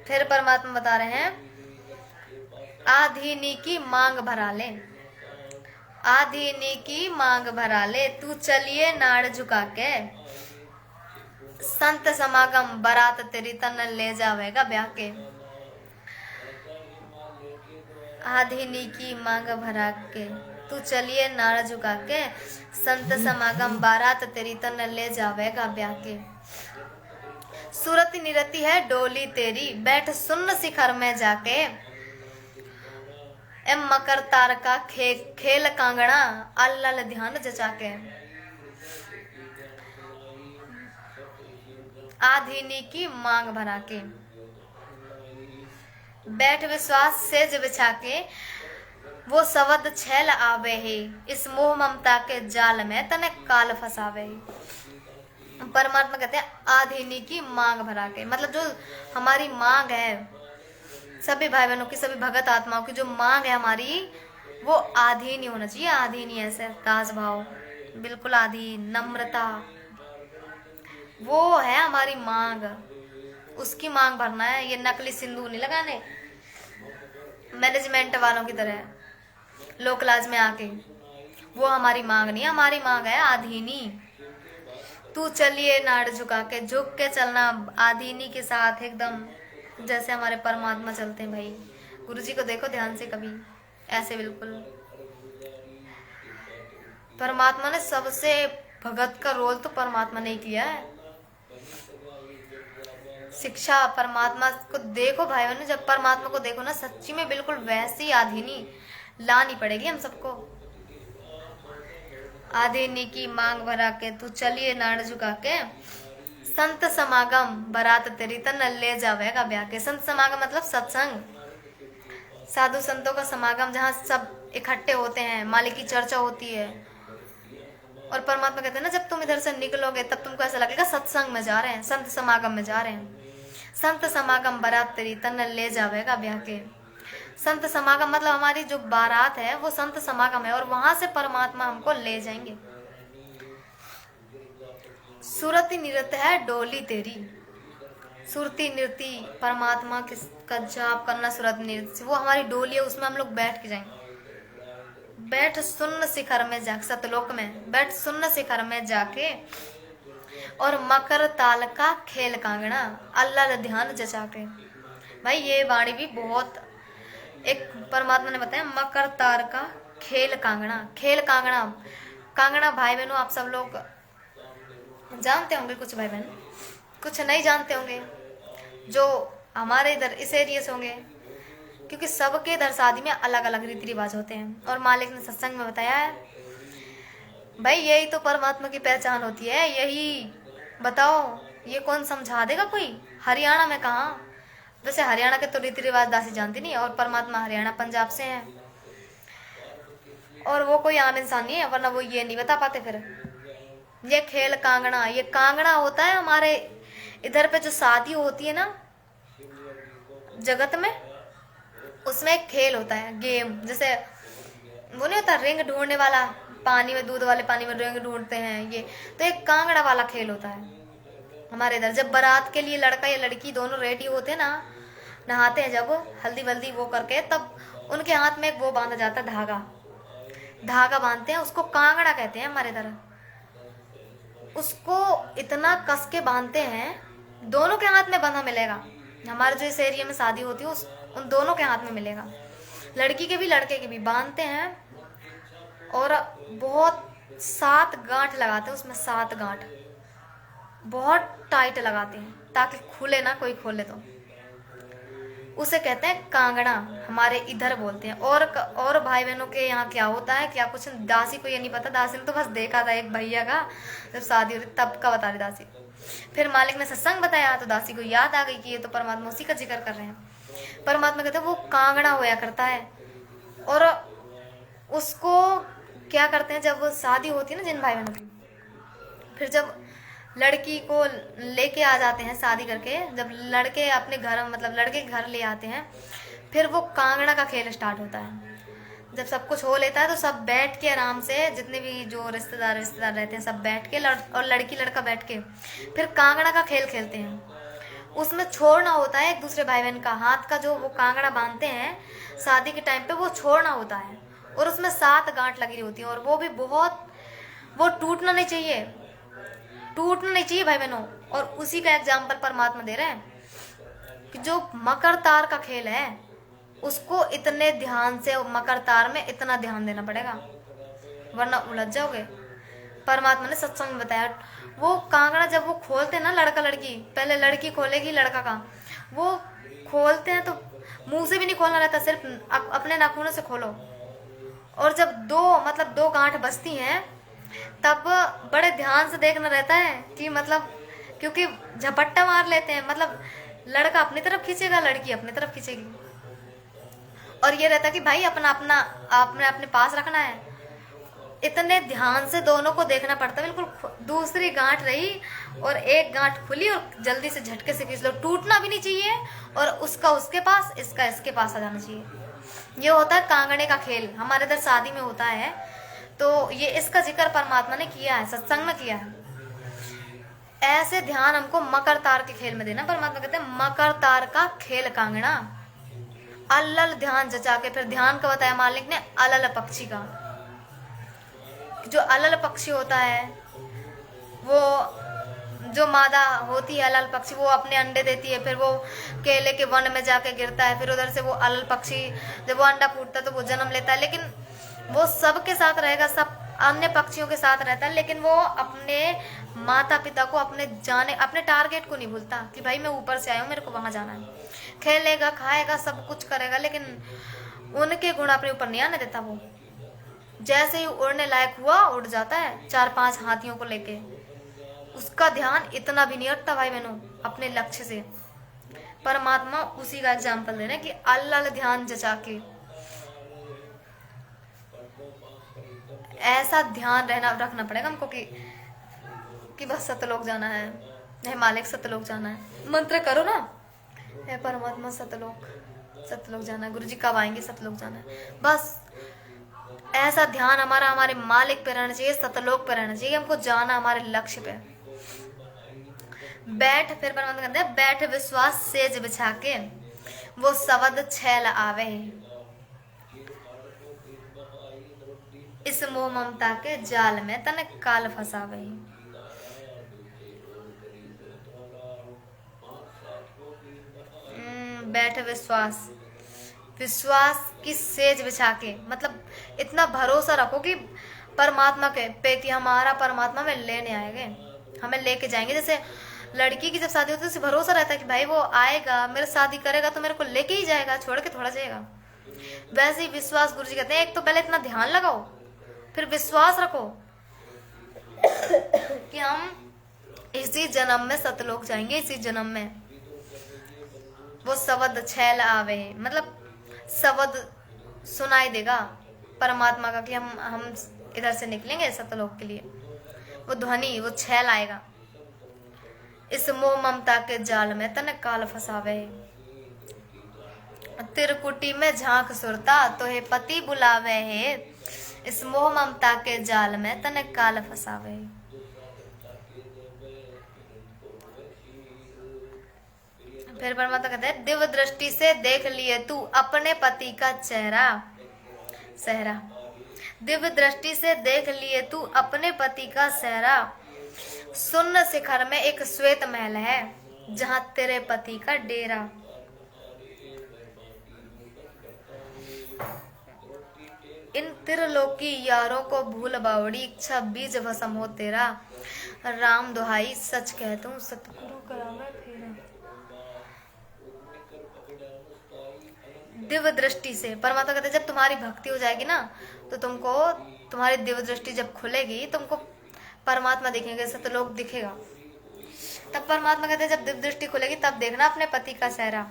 फिर परमात्मा बता रहे हैं आधीनी की मांग भरा ले, आधीनी की मांग भरा ले, तू चलिए नाड़ झुका के, संत समागम बारात तेरी तन ले जावेगा ब्याह के। आधीनी की मांग भरा के तू चलिए नाड़ झुका के, संत समागम बारात तेरी तन ले जावेगा ब्याह के। सूरत निरती है डोली तेरी, बैठ सुन्न शिखर में जाके, एम मकर तार का खेल कांगड़ा, अल्लाह ध्यान जचा के। आधीनी की मांग भरा के, बैठ विश्वास सेज बिछा के, वो सवद छैल आवे है, इस मोह ममता के जाल में तने काल फसावे है। परमात्मा कहते हैं आधीनी की मांग भरा के, मतलब जो हमारी मांग है, सभी भाई बहनों की, सभी भगत आत्माओं की जो मांग है हमारी, वो आधीन ही होना चाहिए। आधीन ही ऐसे दास भाव, बिल्कुल आधीन, नम्रता, वो है हमारी मांग। उसकी मांग भरना है। ये नकली सिंदूर नहीं लगाने मैनेजमेंट वालों की तरह लोक लाज में आके। वो हमारी मांग नहीं, हमारी मांग है आधीनी। तू चलिए नाड़ झुका के, झुक के चलना आधीनी के साथ एकदम, जैसे हमारे परमात्मा चलते हैं भाई। गुरु जी को देखो ध्यान से कभी, ऐसे बिल्कुल। परमात्मा ने सबसे भगत का रोल तो परमात्मा ने ही किया है। शिक्षा परमात्मा को देखो भाई बहनों, जब परमात्मा को देखो ना सच्ची में बिल्कुल वैसी आधीनी लानी पड़ेगी हम सबको। आधीनी की मांग भरा के, तू चलिए नाड़ झुका के, संत समागम बारात तेरी तन ले जावेगा ब्याह के। संत समागम मतलब सत्संग, साधु संतों का समागम, जहाँ सब इकट्ठे होते हैं, मालिक की चर्चा होती है। और परमात्मा कहते हैं ना, जब तुम इधर से निकलोगे तब तुमको ऐसा लगेगा सत्संग में जा रहे हैं, संत समागम में जा रहे हैं। संत समागम बारात तेरी तन ले जावेगा ब्याह के। संत समागम मतलब हमारी जो बारात है वो संत समागम है, और वहां से परमात्मा हमको ले जाएंगे। सुरति नृत्य है डोली तेरी, सुरती नृत्य परमात्मा का जाप करना, सुरत नृत्य वो हमारी डोली है, उसमें हम लोग बैठ के जाएंगे। बैठ सुन्न शिखर में जा, सतलोक में बैठ सुन्न शिखर में जाके, और मकर ताल का खेल कांगड़ा, अल्लाह ध्यान जचा के। भाई ये वाणी भी बहुत, एक परमात्मा ने बताया मकर तार का खेल कांगड़ा। खेल कांगड़ा, कांगड़ा भाई बहनों आप सब लोग जानते होंगे, कुछ भाई बहन कुछ नहीं जानते होंगे, जो हमारे इधर इस एरिया से होंगे, क्योंकि सबके इधर शादी में अलग अलग रीति रिवाज होते हैं। और मालिक ने सत्संग में बताया है भाई यही तो परमात्मा की पहचान होती है। यही बताओ, ये कौन समझा देगा कोई? हरियाणा में कहाँ, वैसे हरियाणा के तो रीति रिवाज दासी जानती नहीं, और परमात्मा हरियाणा पंजाब से है, और वो कोई आम इंसान नहीं है, वरना वो ये नहीं बता पाते। फिर ये खेल कांगड़ा, ये कांगड़ा होता है हमारे इधर पे जो शादी होती है ना जगत में, उसमें एक खेल होता है, गेम, जैसे वो नहीं होता रिंग ढूंढने वाला, पानी में, दूध वाले पानी में रिंग ढूंढते हैं, ये तो एक कांगड़ा वाला खेल होता है हमारे इधर। जब बारात के लिए लड़का या लड़की दोनों रेडी होते हैं ना, नहाते हैं जब हल्दी वल्दी वो करके, तब उनके हाथ में एक वो बांधा जाता है, धागा, धागा बांधते हैं, उसको कांगड़ा कहते हैं हमारे इधर। उसको इतना कस के बांधते हैं, दोनों के हाथ में बंधा मिलेगा। हमारे जो इस एरिया में शादी होती है उन दोनों के हाथ में मिलेगा, लड़की के भी लड़के के भी बांधते हैं, और बहुत 7 गांठ लगाते हैं उसमें, 7 गांठ बहुत टाइट लगाते हैं ताकि खुले ना, कोई खोले तो। उसे कहते हैं कांगड़ा, हमारे इधर बोलते हैं। और भाई बहनों के यहाँ क्या होता है, क्या कुछ दासी को ये नहीं पता। दासी ने तो बस देखा था एक भैया का, जब शादी हो रही तब का बता रही दासी। फिर मालिक ने सत्संग बताया तो दासी को याद आ गई कि ये तो परमात्मा उसी का जिक्र कर रहे हैं। परमात्मा कहते हैं वो कांगड़ा होया करता है, और उसको क्या करते हैं, जब वो शादी होती है ना जिन भाई बहनों की, फिर जब लड़की को लेके आ जाते हैं शादी करके, जब लड़के अपने घर, मतलब लड़के के घर ले आते हैं, फिर वो कांगड़ा का खेल स्टार्ट होता है। जब सब कुछ हो लेता है तो सब बैठ के आराम से, जितने भी जो रिश्तेदार रहते हैं सब बैठ के, और लड़की लड़का बैठ के फिर कांगड़ा का खेल खेलते हैं। उसमें छोड़ना होता है एक दूसरे भाई बहन का हाथ का, जो वो कांगड़ा बांधते हैं शादी के टाइम पे, वो छोड़ना होता है, और उसमें 7 गांठ लगी होती है, और वो भी बहुत, वो टूटना नहीं चाहिए, टूटना नहीं चाहिए भाई बहनों। और उसी का एग्जाम्पल परमात्मा दे रहे हैं कि जो मकर तार का खेल है उसको इतने ध्यान से, मकर तार में इतना ध्यान देना पड़ेगा वरना उलझ जाओगे। परमात्मा ने सत्संग में बताया, वो कांगड़ा जब वो खोलते हैं ना, लड़का लड़की, पहले लड़की खोलेगी लड़का का, वो खोलते हैं तो मुंह से भी नहीं खोलना रहता, सिर्फ अपने नाखूनों से खोलो। और जब 2 गांठ बचती हैं तब बड़े ध्यान से देखना रहता है कि, मतलब क्योंकि झपट्टा मार लेते हैं, मतलब लड़का अपनी तरफ खींचेगा, लड़की अपनी तरफ खींचेगी, और ये रहता है कि भाई अपना अपने पास रखना है। इतने ध्यान से दोनों को देखना पड़ता है। बिल्कुल दूसरी गांठ रही और एक गांठ खुली और जल्दी से झटके से खींच लो, टूटना भी नहीं चाहिए और उसका उसके पास, इसका इसके पास आ जाना चाहिए। ये होता है कांगड़े का खेल, हमारे इधर शादी में होता है। तो ये इसका जिक्र परमात्मा ने किया है, सत्संग में किया है। ऐसे ध्यान हमको मकर तार के खेल में देना। परमात्मा कहते हैं मकर तार का खेल कांगड़ा, अलल ध्यान जचा के। फिर ध्यान का बताया मालिक ने अलल पक्षी का। जो अलल पक्षी होता है, वो जो मादा होती है अलल पक्षी, वो अपने अंडे देती है, फिर वो केले के वन में जाके गिरता है, फिर उधर से वो अलल पक्षी जब वो अंडा फूटता है तो वो जन्म लेता है। लेकिन वो सबके साथ रहेगा, सब अन्य पक्षियों के साथ रहता है, लेकिन वो अपने माता पिता को, अपने टारगेट को नहीं भूलता कि भाई मैं ऊपर से आया हूँ, मेरे को वहां जाना है। खेलेगा, खाएगा, सब कुछ करेगा, लेकिन उनके गुण अपने ऊपर नहीं आने देता। वो जैसे ही उड़ने लायक हुआ उड़ जाता है 4-5 हाथियों को लेके। उसका ध्यान इतना भी नहीं हटता भाई बहनों अपने लक्ष्य से। परमात्मा उसी का एग्जाम्पल दे रहे हैं कि अल्लाह ध्यान जचा के ऐसा ध्यान रखना पड़ेगा हमको कि बस सतलोक जाना है, हे मालिक सतलोक जाना है। मंत्र करो ना, हे परमात्मा सतलोक जाना है। गुरु जी कब आएंगे, सतलोक जाना है। बस ऐसा ध्यान हमारा हमारे मालिक पे रहना चाहिए, सतलोक पे रहना चाहिए। हमको जाना हमारे लक्ष्य पे। बैठ, फिर परमात्मा कहते हैं बैठ विश्वास सेज बिछा के, वो सवद छैल आवे, इस मोह ममता के जाल में तन काल फसावे। बैठ विश्वास की सेज बिछा के, मतलब इतना भरोसा रखो कि परमात्मा के पे कि हमारा परमात्मा में लेने आएंगे, हमें लेके जाएंगे। जैसे लड़की की जब शादी होती है तो उसे भरोसा रहता है कि भाई वो आएगा, मेरे शादी करेगा तो मेरे को लेके ही जाएगा, छोड़ के थोड़ा जाएगा। वैसे ही विश्वास, गुरु जी कहते हैं एक तो पहले इतना ध्यान लगाओ, फिर विश्वास रखो कि हम इसी जन्म में सतलोक जाएंगे, इसी जन्म में। वो सवद छैल आवे, मतलब सवद सुनाई देगा परमात्मा का कि हम इधर से निकलेंगे सतलोक के लिए। वो ध्वनि, वो छैल आएगा। इस मोह ममता के जाल में तन काल फसावे, तिरकुटी में झांक सुरता तो हे पति बुलावे है, इस मोह ममता के जाल में तन काल फसावे। फिर परमात्मा कहते हैं दिव्य दृष्टि से देख लिए तू अपने पति का सहरा। दिव्य दृष्टि से देख लिए तू अपने पति का सहरा, सुन्न शिखर में एक श्वेत महल है, जहां तेरे पति का डेरा। इन त्रिलोकी यारों को भूल बावड़ी, इच्छा बीज भस्म हो तेरा, राम दुहाई सच कहता हूँ सतगुरु करावे फेरा। दिव्य दृष्टि से परमात्मा कहते जब तुम्हारी भक्ति हो जाएगी ना, तो तुमको तुम्हारी दिव्य दृष्टि जब खुलेगी, तुमको परमात्मा दिखेंगे, सतलोक दिखेगा। तब परमात्मा कहते जब दिव्य दृष्टि खुलेगी तब देखना अपने पति का सहरा।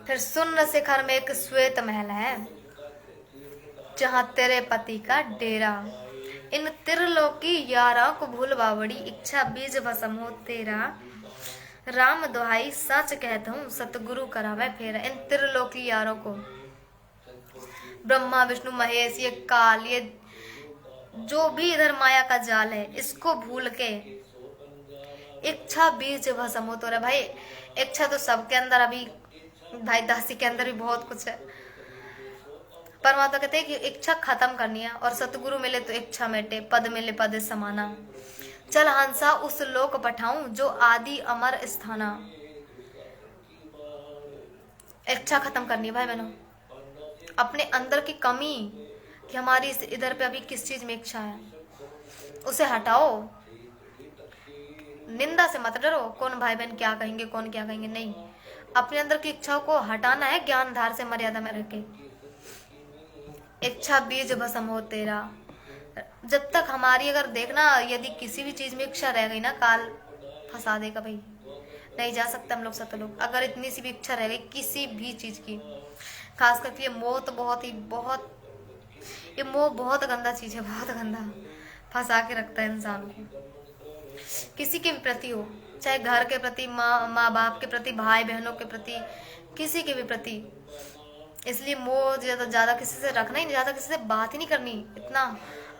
फिर सुन्न शिखर में एक श्वेत महल है, जहां तेरे पति का डेरा। इन त्रिलोकी यारों को भूल बावड़ी, इच्छा बीज भस्म हो तेरा, राम दुहाई सच कहता हूँ सतगुरु करावे फेरा। इन त्रिलोकी यारों को, ब्रह्मा विष्णु महेश, ये काल, ये जो भी इधर माया का जाल है, इसको भूल के इच्छा बीज भस्म हो तो रहा। भाई इच्छा तो सबके अंदर, अभी भाई दासी के अंदर भी बहुत कुछ है। परमात्मा कहते हैं कि इच्छा खत्म करनी है, और सतगुरु मिले तो इच्छा मिटे, पद मिले पद समाना। चल हंसा उस लोक पठाऊं जो आदि अमर स्थाना। इच्छा खत्म करनी है भाई बहनों, अपने अंदर की कमी कि हमारी इधर पे अभी किस चीज में इच्छा है, उसे हटाओ। निंदा से मत डरो, कौन भाई बहन क्या कहेंगे, कौन क्या कहेंगे, नहीं। अपने अंदर की इच्छाओं को हटाना है, ज्ञान धार से मर्यादा में रह के। इच्छा बीज भस्म हो तेरा। जब तक हमारी, अगर देखना, यदि किसी भी चीज में इच्छा रह गई ना, काल फंसा देगा भाई, नहीं जा सकते हम लोग सतलोक। अगर इतनी सी भी इच्छा रह गई किसी भी चीज की, खास करके ये मोह तो बहुत ये मोह बहुत गंदा चीज है, बहुत गंदा, फंसा के रखता है इंसान को, किसी के भी प्रति हो, चाहे घर के प्रति, माँ बाप के प्रति, भाई बहनों के प्रति, किसी के भी प्रति। इसलिए मोह ज्यादा किसी से रखना ही नहीं, ज्यादा किसी से बात ही नहीं करनी इतना।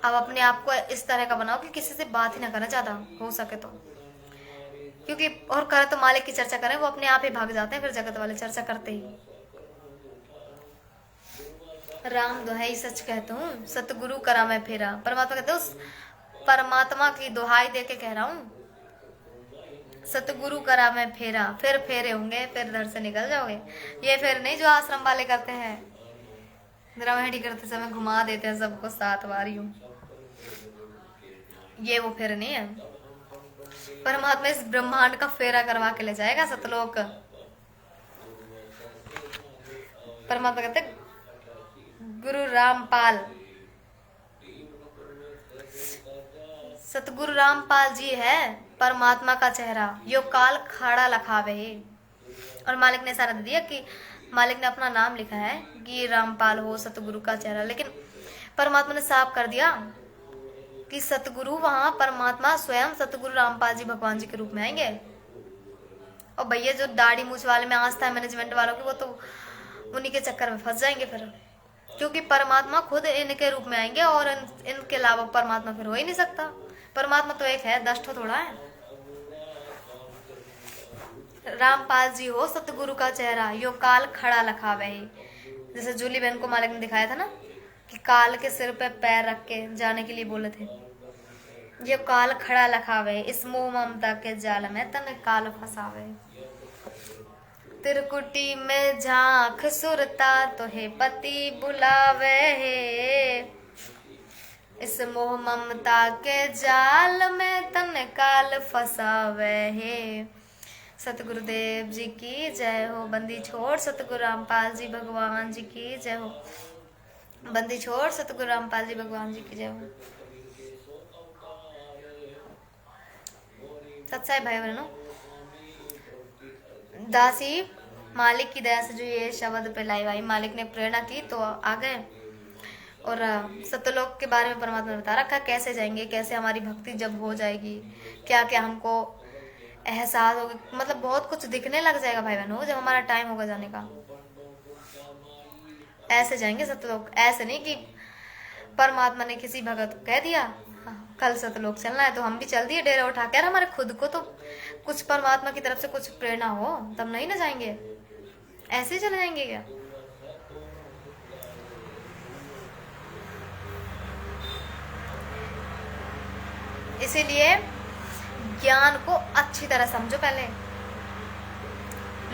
अब अपने आप को इस तरह का बनाओ कि किसी से बात ही ना करें ज्यादा, हो सके तो, क्योंकि और करे तो मालिक की चर्चा करें, वो अपने आप ही भाग जाते हैं फिर जगत वाले चर्चा करते ही। राम दुहाई सच कहता हूँ, सतगुरु करा मैं फेरा। परमात्मा कहते उस परमात्मा की दुहाई दे के कह रहा हूँ, सतगुरु करा मैं फेरा, फिर फेरे होंगे, फिर घर से निकल जाओगे। ये फिर नहीं जो आश्रम वाले करते हैं, द्रवहटी करते समय घुमा देते हैं सबको 7 बारियों, ये वो फिर नहीं है। परमात्मा इस ब्रह्मांड का फेरा करवा के ले जाएगा सतलोक। परमात्मा कहते गुरु रामपाल, सतगुरु रामपाल जी है परमात्मा का चेहरा, यो काल खड़ा लखावे है। और मालिक ने इशारा दे दिया कि मालिक ने अपना नाम लिखा है कि रामपाल हो सतगुरु का चेहरा, लेकिन परमात्मा ने साफ कर दिया कि सतगुरु वहां परमात्मा स्वयं सतगुरु रामपाल जी भगवान जी के रूप में आएंगे। और भैया जो दाढ़ी मूछ वाले में आस्था है मैनेजमेंट वालों की, वो तो उन्हीं के चक्कर में फंस जाएंगे फिर, क्योंकि परमात्मा खुद इनके रूप में आएंगे और इनके अलावा परमात्मा फिर हो ही नहीं सकता। परमात्मा तो एक है, 10 थोड़ा है। रामपाल जी हो सतगुरु का चेहरा, यो काल खड़ा लखावे। जैसे जूली बहन को मालिक ने दिखाया था ना कि काल के सिर पे पैर रख के जाने के लिए बोले थे, ये काल खड़ा लखावे, इस मोह ममता के जाल में तन काल फसावे। तिरकुटी में झांक सुरता तो हे पति बुलावे है, इस मोह ममता के जाल में तन काल फसावे है। सतगुरुदेव जी की जय हो। बंदी छोड़ सतगुरु रामपाल जी भगवान जी की जय हो। बंदी छोड़ सतगुरु रामपाल जी भगवान जी की जय हो। सच्चाई भाई बहनों, दासी मालिक की दया से जो ये शब्द पे लाई भाई, मालिक ने प्रेरणा की तो आ गए। और सतलोक के बारे में परमात्मा ने बता रखा कैसे जाएंगे, कैसे हमारी भक्ति जब हो जाएगी, क्या क्या हमको एहसास होगा, मतलब बहुत कुछ दिखने लग जाएगा भाई बहनों जब हमारा टाइम होगा जाने का। ऐसे जाएंगे सतलोक, ऐसे नहीं कि परमात्मा ने किसी भगत को कह दिया कल सतलोक चलना है तो हम भी चल दिए डेरा उठा के। हमारे खुद को तो कुछ परमात्मा की तरफ से कुछ प्रेरणा हो तब नहीं ना जाएंगे, ऐसे ही चले जाएंगे क्या? इसीलिए ज्ञान को अच्छी तरह समझो पहले।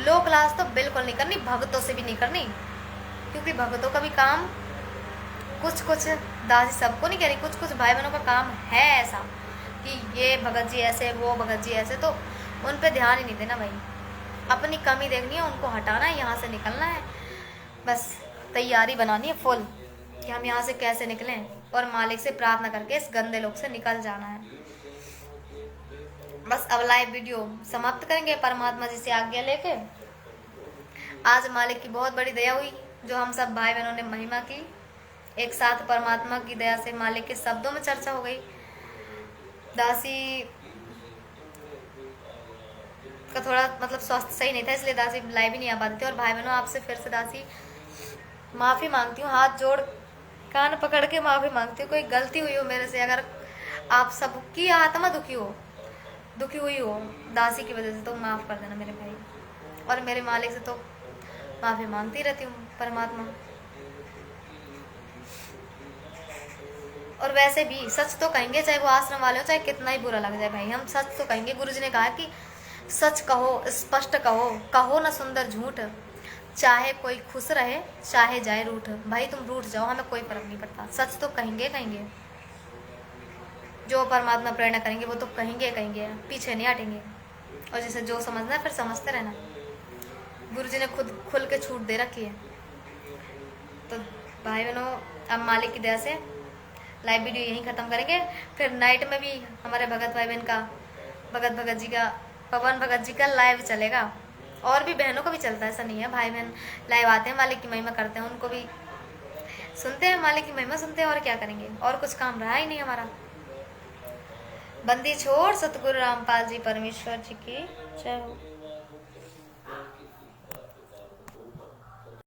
लो क्लास तो बिल्कुल नहीं करनी, भक्तों से भी नहीं करनी, क्योंकि भक्तों का भी काम कुछ दासी सबको नहीं कह रही, कुछ भाई बहनों का काम है ऐसा कि ये भगत जी ऐसे, वो भगत जी ऐसे, तो उन पे ध्यान ही नहीं देना भाई। अपनी कमी देखनी है, उनको हटाना है, यहाँ से निकलना है, बस तैयारी बनानी है फुल कि हम यहाँ से कैसे निकलें और मालिक से प्रार्थना करके इस गंदे लोग से निकल जाना है। बस अब लाइव वीडियो समाप्त करेंगे परमात्मा जी से आज्ञा लेके। आज मालिक की बहुत बड़ी दया हुई जो हम सब भाई बहनों ने महिमा की, एक साथ परमात्मा की दया से मालिक के शब्दों में चर्चा हो गई। दासी का थोड़ा मतलब स्वास्थ्य सही नहीं था, इसलिए दासी लाइव ही नहीं आ पाती थी। और भाई बहनों आपसे फिर से दासी माफ़ी मांगती हूँ, हाथ जोड़ कान पकड़ के माफ़ी मांगती हूँ, कोई गलती हुई हो मेरे से, अगर आप सबकी आत्मा दुखी हुई हो दासी की वजह से, तो माफ़ कर देना मेरे भाई। और मेरे मालिक से तो माफ़ी मांगती रहती हूँ परमात्मा। और वैसे भी सच तो कहेंगे, चाहे वो आश्रम वाले हो, चाहे कितना ही बुरा लग जाए भाई, हम सच तो कहेंगे। गुरुजी ने कहा कि सच कहो, स्पष्ट कहो ना सुंदर झूठ, चाहे कोई खुश रहे चाहे जाए रूठ। भाई तुम रूठ जाओ, हमें कोई फर्क नहीं पड़ता, सच तो कहेंगे। जो परमात्मा प्रेरणा करेंगे वो तो कहेंगे, पीछे नहीं हटेंगे। और जैसे जो समझना है फिर समझते रहना, गुरुजी ने खुद खुल के छूट दे रखी है। तो भाई बहनों अब मालिक की दया से लाइव वीडियो यहीं ख़त्म करेंगे। फिर नाइट में भी हमारे भगत भाई बहन का, भगत जी का, पवन भगत जी का लाइव चलेगा। और भी बहनों का भी चलता है, ऐसा नहीं है, भाई बहन लाइव आते हैं, मालिक की महिमा करते हैं, उनको भी सुनते हैं मालिक की महिमा, सुनते हैं, और क्या करेंगे, और कुछ काम रहा ही नहीं हमारा। बंदी छोड़ सतगुरु रामपाल जी परमेश्वर जी की जय हो।